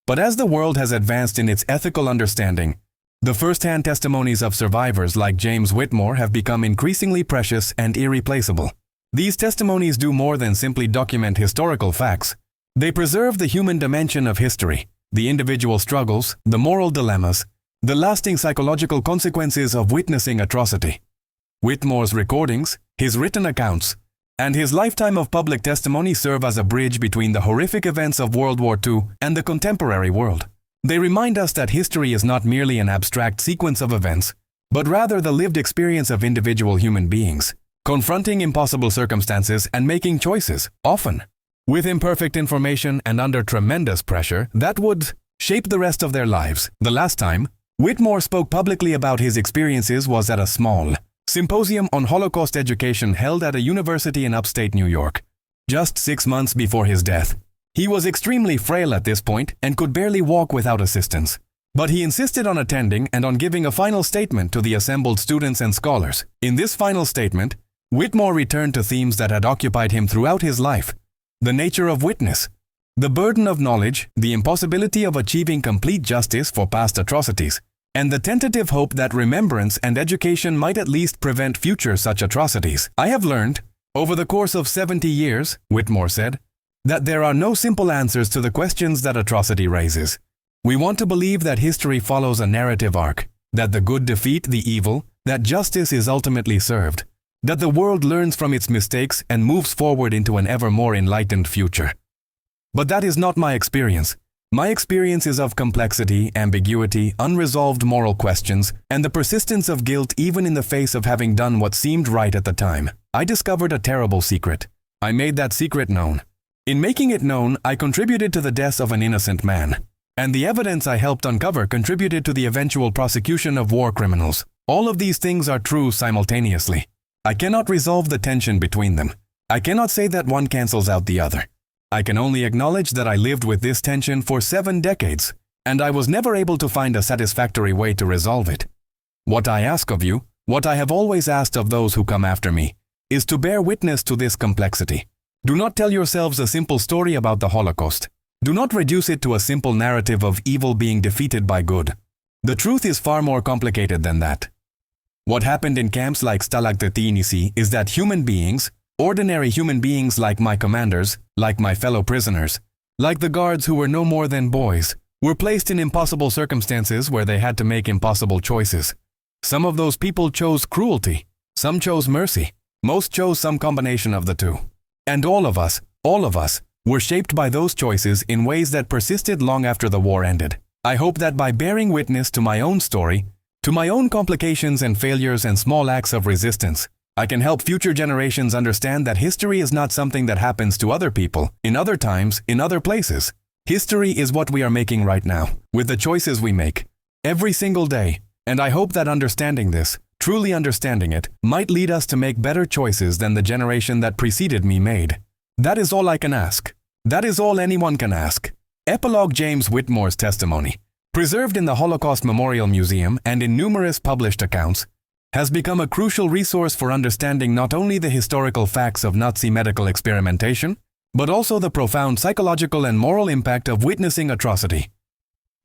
But as the world has advanced in its ethical understanding, the first-hand testimonies of survivors like James Whitmore have become increasingly precious and irreplaceable. These testimonies do more than simply document historical facts. They preserve the human dimension of history, the individual struggles, the moral dilemmas, the lasting psychological consequences of witnessing atrocity. Whitmore's recordings, his written accounts, and his lifetime of public testimony serve as a bridge between the horrific events of World War II and the contemporary world. They remind us that history is not merely an abstract sequence of events, but rather the lived experience of individual human beings, confronting impossible circumstances and making choices, often with imperfect information and under tremendous pressure that would shape the rest of their lives. The last time Whitmore spoke publicly about his experiences was at a small symposium on Holocaust education held at a university in upstate New York, just 6 months before his death. He was extremely frail at this point and could barely walk without assistance. But he insisted on attending and on giving a final statement to the assembled students and scholars. In this final statement, Whitmore returned to themes that had occupied him throughout his life: the nature of witness, the burden of knowledge, the impossibility of achieving complete justice for past atrocities, and the tentative hope that remembrance and education might at least prevent future such atrocities. "I have learned, over the course of 70 years, Whitmore said, that there are no simple answers to the questions that atrocity raises. We want to believe that history follows a narrative arc, that the good defeat the evil, that justice is ultimately served, that the world learns from its mistakes and moves forward into an ever more enlightened future. But that is not my experience. My experience is of complexity, ambiguity, unresolved moral questions, and the persistence of guilt even in the face of having done what seemed right at the time. I discovered a terrible secret. I made that secret known. In making it known, I contributed to the death of an innocent man. And the evidence I helped uncover contributed to the eventual prosecution of war criminals. All of these things are true simultaneously. I cannot resolve the tension between them. I cannot say that one cancels out the other. I can only acknowledge that I lived with this tension for 7 decades, and I was never able to find a satisfactory way to resolve it. What I ask of you, what I have always asked of those who come after me, is to bear witness to this complexity, Do not tell yourselves a simple story about the Holocaust. Do not reduce it to a simple narrative of evil being defeated by good. The truth is far more complicated than that. What happened in camps like Stalag XIII-C is that human beings, ordinary human beings like my commanders, like my fellow prisoners, like the guards who were no more than boys, were placed in impossible circumstances where they had to make impossible choices. Some of those people chose cruelty. Some chose mercy. Most chose some combination of the two. And all of us, were shaped by those choices in ways that persisted long after the war ended. I hope that by bearing witness to my own story, to my own complications and failures and small acts of resistance, I can help future generations understand that history is not something that happens to other people, in other times, in other places. History is what we are making right now, with the choices we make, every single day. And I hope that understanding this, truly understanding it, might lead us to make better choices than the generation that preceded me made. That is all I can ask. That is all anyone can ask. Epilogue James Whitmore's testimony, preserved in the Holocaust Memorial Museum and in numerous published accounts, has become a crucial resource for understanding not only the historical facts of Nazi medical experimentation, but also the profound psychological and moral impact of witnessing atrocity.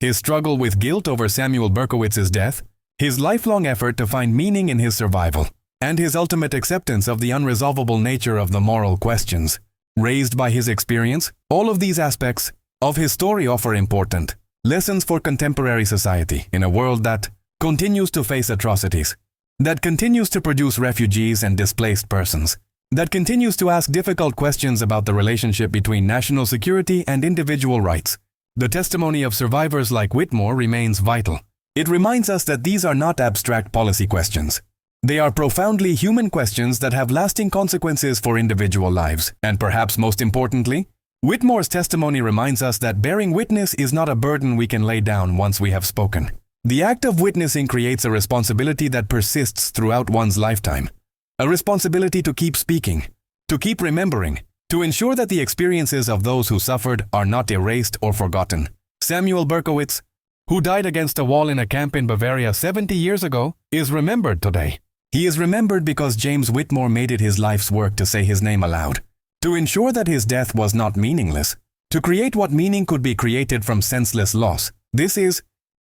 His struggle with guilt over Samuel Berkowitz's death, his lifelong effort to find meaning in his survival, and his ultimate acceptance of the unresolvable nature of the moral questions raised by his experience, all of these aspects of his story offer important lessons for contemporary society in a world that continues to face atrocities, that continues to produce refugees and displaced persons, that continues to ask difficult questions about the relationship between national security and individual rights. The testimony of survivors like Whitmore remains vital. It reminds us that these are not abstract policy questions. They are profoundly human questions that have lasting consequences for individual lives. And perhaps most importantly, Whitmore's testimony reminds us that bearing witness is not a burden we can lay down once we have spoken. The act of witnessing creates a responsibility that persists throughout one's lifetime. A responsibility to keep speaking, to keep remembering, to ensure that the experiences of those who suffered are not erased or forgotten. Samuel Berkowitz, who died against a wall in a camp in Bavaria 70 years ago, is remembered today. He is remembered because James Whitmore made it his life's work to say his name aloud, to ensure that his death was not meaningless, to create what meaning could be created from senseless loss. This is,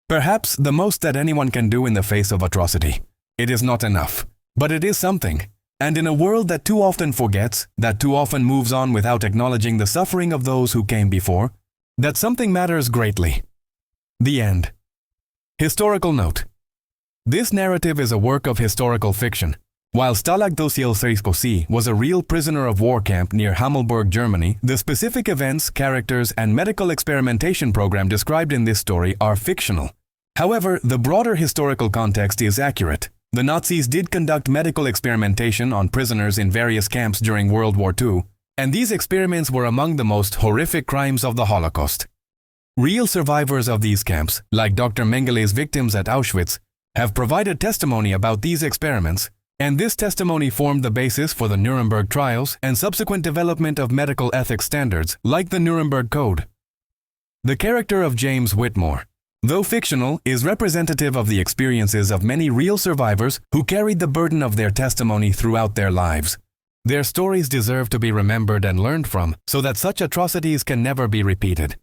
perhaps, the most that anyone can do in the face of atrocity. It is not enough, but it is something. And in a world that too often forgets, that too often moves on without acknowledging the suffering of those who came before, that something matters greatly. The end. Historical note. This narrative is a work of historical fiction. While Stalag XIII-C was a real prisoner of war camp near Hammelburg, Germany, the specific events, characters, and medical experimentation program described in this story are fictional. However, the broader historical context is accurate. The Nazis did conduct medical experimentation on prisoners in various camps during World War II, and these experiments were among the most horrific crimes of the Holocaust. Real survivors of these camps, like Dr. Mengelé's victims at Auschwitz, have provided testimony about these experiments, and this testimony formed the basis for the Nuremberg trials and subsequent development of medical ethics standards, like the Nuremberg Code. The character of James Whitmore, though fictional, is representative of the experiences of many real survivors who carried the burden of their testimony throughout their lives. Their stories deserve to be remembered and learned from, so that such atrocities can never be repeated.